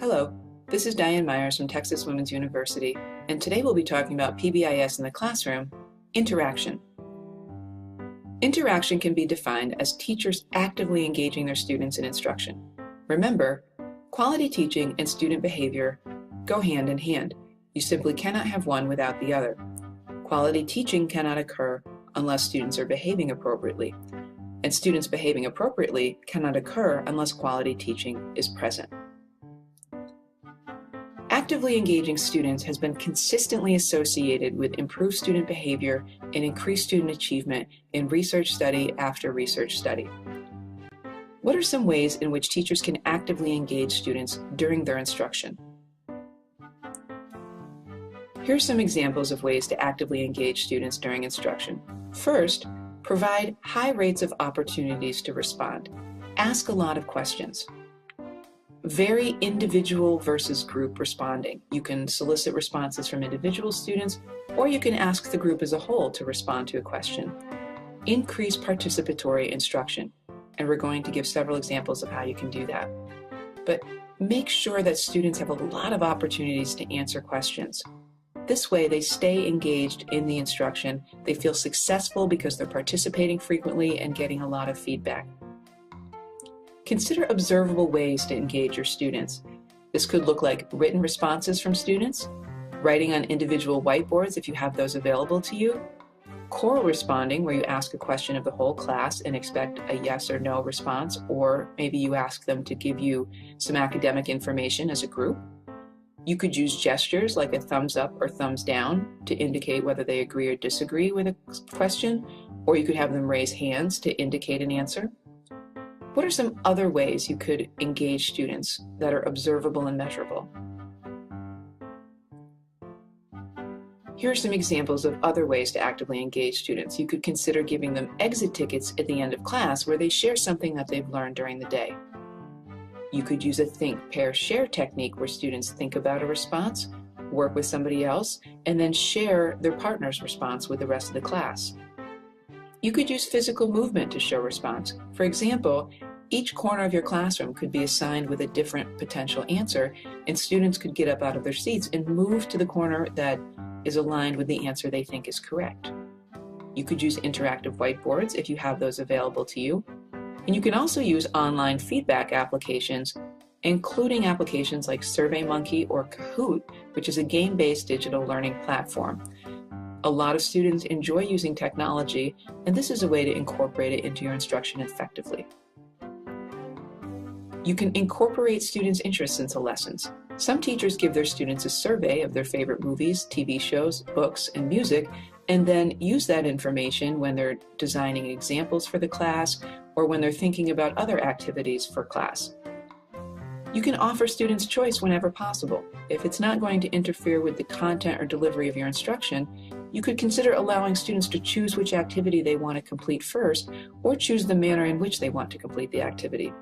Hello, this is Diane Myers from Texas Women's University, and today we'll be talking about PBIS in the classroom, interaction. Interaction can be defined as teachers actively engaging their students in instruction. Remember, quality teaching and student behavior go hand in hand. You simply cannot have one without the other. Quality teaching cannot occur unless students are behaving appropriately, and students behaving appropriately cannot occur unless quality teaching is present. Actively engaging students has been consistently associated with improved student behavior and increased student achievement in research study after research study. What are some ways in which teachers can actively engage students during their instruction? Here are some examples of ways to actively engage students during instruction. First, provide high rates of opportunities to respond. Ask a lot of questions. Vary individual versus group responding. You can solicit responses from individual students, or you can ask the group as a whole to respond to a question. Increase participatory instruction, and we're going to give several examples of how you can do that. But make sure that students have a lot of opportunities to answer questions. This way they stay engaged in the instruction, they feel successful because they're participating frequently and getting a lot of feedback. Consider observable ways to engage your students. This could look like written responses from students, writing on individual whiteboards if you have those available to you, choral responding where you ask a question of the whole class and expect a yes or no response, or maybe you ask them to give you some academic information as a group. You could use gestures like a thumbs up or thumbs down to indicate whether they agree or disagree with a question, or you could have them raise hands to indicate an answer. What are some other ways you could engage students that are observable and measurable? Here are some examples of other ways to actively engage students. You could consider giving them exit tickets at the end of class where they share something that they've learned during the day. You could use a think, pair, share technique where students think about a response, work with somebody else, and then share their partner's response with the rest of the class. You could use physical movement to show response. For example, each corner of your classroom could be assigned with a different potential answer, and students could get up out of their seats and move to the corner that is aligned with the answer they think is correct. You could use interactive whiteboards if you have those available to you. And you can also use online feedback applications, including applications like SurveyMonkey or Kahoot, which is a game-based digital learning platform. A lot of students enjoy using technology, and this is a way to incorporate it into your instruction effectively. You can incorporate students' interests into lessons. Some teachers give their students a survey of their favorite movies, TV shows, books, and music, and then use that information when they're designing examples for the class or when they're thinking about other activities for class. You can offer students choice whenever possible. If it's not going to interfere with the content or delivery of your instruction, you could consider allowing students to choose which activity they want to complete first, or choose the manner in which they want to complete the activity.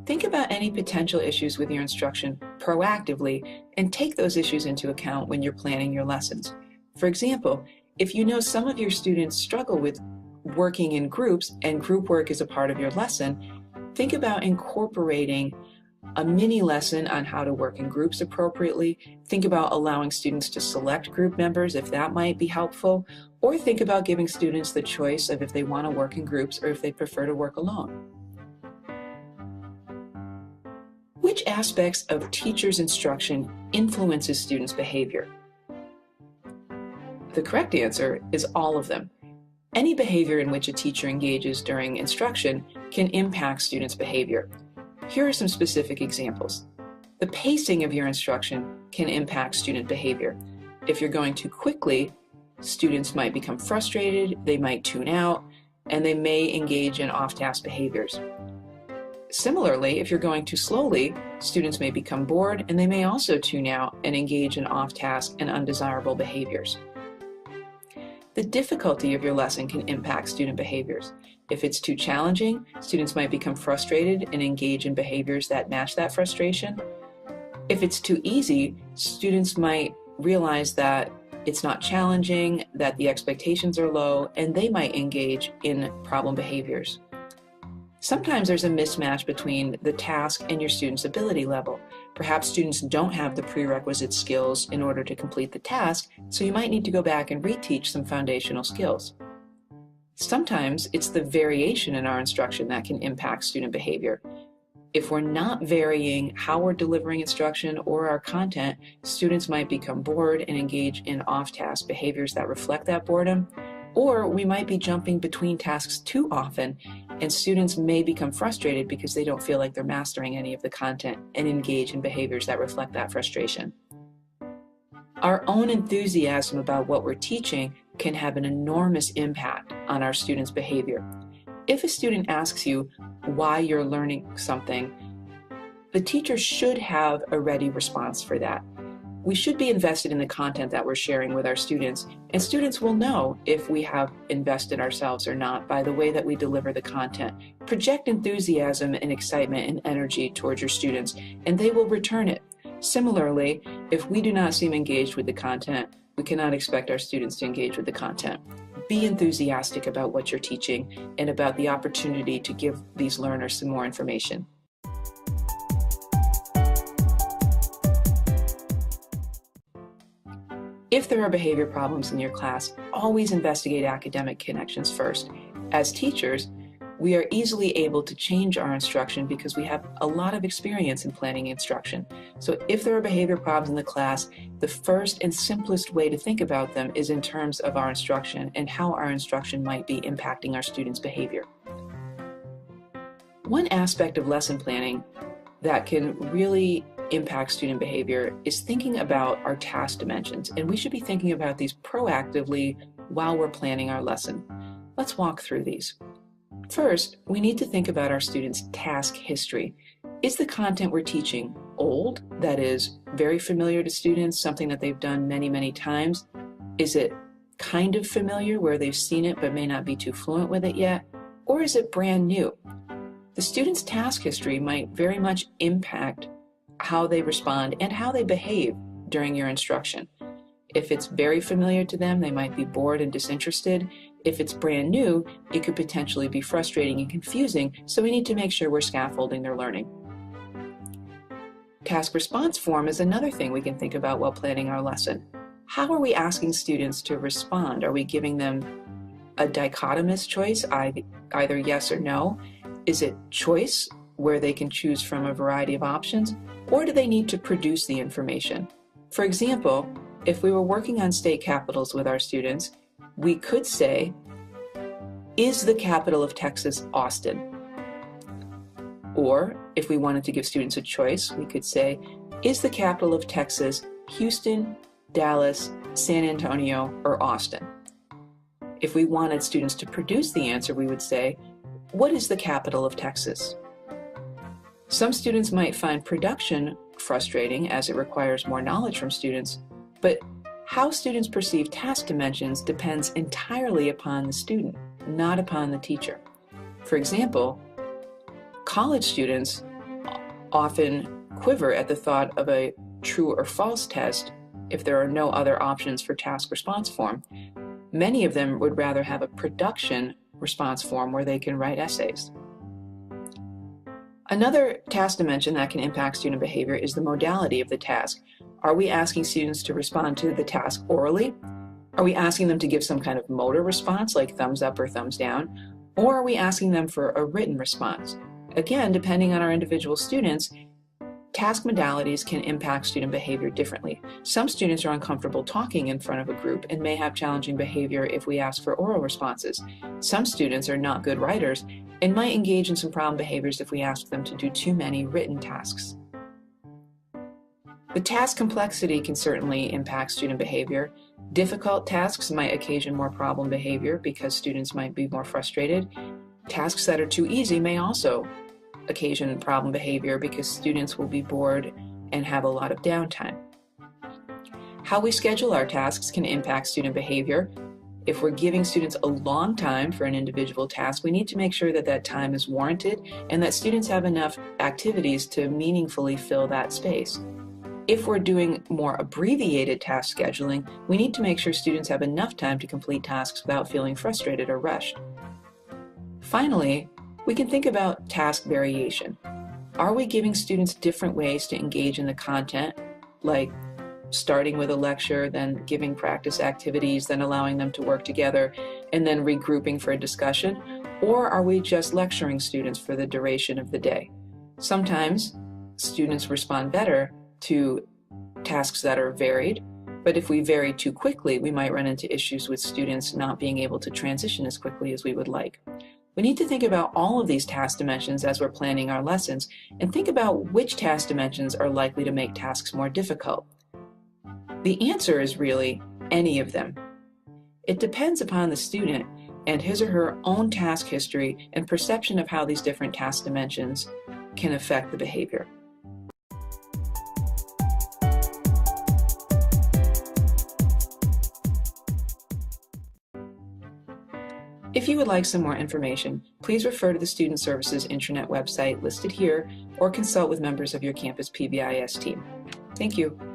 Think about any potential issues with your instruction proactively and take those issues into account when you're planning your lessons. For example, if you know some of your students struggle with working in groups and group work is a part of your lesson, think about incorporating a mini lesson on how to work in groups appropriately. Think about allowing students to select group members if that might be helpful, or think about giving students the choice of if they want to work in groups or if they prefer to work alone. Which aspects of teachers' instruction influences students' behavior? The correct answer is all of them. Any behavior in which a teacher engages during instruction can impact students' behavior. Here are some specific examples. The pacing of your instruction can impact student behavior. If you're going too quickly, students might become frustrated, they might tune out, and they may engage in off-task behaviors. Similarly, if you're going too slowly, students may become bored and they may also tune out and engage in off-task and undesirable behaviors. The difficulty of your lesson can impact student behaviors. If it's too challenging, students might become frustrated and engage in behaviors that match that frustration. If it's too easy, students might realize that it's not challenging, that the expectations are low, and they might engage in problem behaviors. Sometimes there's a mismatch between the task and your student's ability level. Perhaps students don't have the prerequisite skills in order to complete the task, so you might need to go back and reteach some foundational skills. Sometimes it's the variation in our instruction that can impact student behavior. If we're not varying how we're delivering instruction or our content, students might become bored and engage in off-task behaviors that reflect that boredom, or we might be jumping between tasks too often, and students may become frustrated because they don't feel like they're mastering any of the content and engage in behaviors that reflect that frustration. Our own enthusiasm about what we're teaching can have an enormous impact on our students' behavior. If a student asks you why you're learning something, the teacher should have a ready response for that. We should be invested in the content that we're sharing with our students, and students will know if we have invested ourselves or not by the way that we deliver the content. Project enthusiasm and excitement and energy towards your students, and they will return it. Similarly, if we do not seem engaged with the content, we cannot expect our students to engage with the content. Be enthusiastic about what you're teaching and about the opportunity to give these learners some more information. If there are behavior problems in your class, always investigate academic connections first. As teachers, we are easily able to change our instruction because we have a lot of experience in planning instruction. So if there are behavior problems in the class, the first and simplest way to think about them is in terms of our instruction and how our instruction might be impacting our students' behavior. One aspect of lesson planning that can really impact student behavior is thinking about our task dimensions, and we should be thinking about these proactively while we're planning our lesson. Let's walk through these. First, we need to think about our students' task history. Is the content we're teaching old, that is, very familiar to students, something that they've done many, many times? Is it kind of familiar, where they've seen it but may not be too fluent with it yet? Or is it brand new? The student's task history might very much impact how they respond and how they behave during your instruction. If it's very familiar to them, they might be bored and disinterested. If it's brand new, it could potentially be frustrating and confusing, so we need to make sure we're scaffolding their learning. Task response form is another thing we can think about while planning our lesson. How are we asking students to respond? Are we giving them a dichotomous choice, either yes or no? Is it choice, where they can choose from a variety of options? Or do they need to produce the information? For example, if we were working on state capitals with our students, we could say, is the capital of Texas Austin? Or if we wanted to give students a choice, we could say, is the capital of Texas Houston, Dallas, San Antonio, or Austin? If we wanted students to produce the answer, we would say, what is the capital of Texas? Some students might find production frustrating as it requires more knowledge from students, but how students perceive task dimensions depends entirely upon the student, not upon the teacher. For example, college students often quiver at the thought of a true or false test if there are no other options for task response form. Many of them would rather have a production response form where they can write essays. Another task dimension that can impact student behavior is the modality of the task. Are we asking students to respond to the task orally? Are we asking them to give some kind of motor response like thumbs up or thumbs down? Or are we asking them for a written response? Again, depending on our individual students, task modalities can impact student behavior differently. Some students are uncomfortable talking in front of a group and may have challenging behavior if we ask for oral responses. Some students are not good writers and might engage in some problem behaviors if we ask them to do too many written tasks. The task complexity can certainly impact student behavior. Difficult tasks might occasion more problem behavior because students might be more frustrated. Tasks that are too easy may also occasion problem behavior because students will be bored and have a lot of downtime. How we schedule our tasks can impact student behavior. If we're giving students a long time for an individual task, we need to make sure that that time is warranted and that students have enough activities to meaningfully fill that space. If we're doing more abbreviated task scheduling, we need to make sure students have enough time to complete tasks without feeling frustrated or rushed. Finally, we can think about task variation. Are we giving students different ways to engage in the content, like starting with a lecture, then giving practice activities, then allowing them to work together, and then regrouping for a discussion? Or are we just lecturing students for the duration of the day? Sometimes students respond better to tasks that are varied, but if we vary too quickly, we might run into issues with students not being able to transition as quickly as we would like. We need to think about all of these task dimensions as we're planning our lessons, and think about which task dimensions are likely to make tasks more difficult. The answer is really any of them. It depends upon the student and his or her own task history and perception of how these different task dimensions can affect the behavior. If you would like some more information, please refer to the Student Services intranet website listed here or consult with members of your campus PBIS team. Thank you.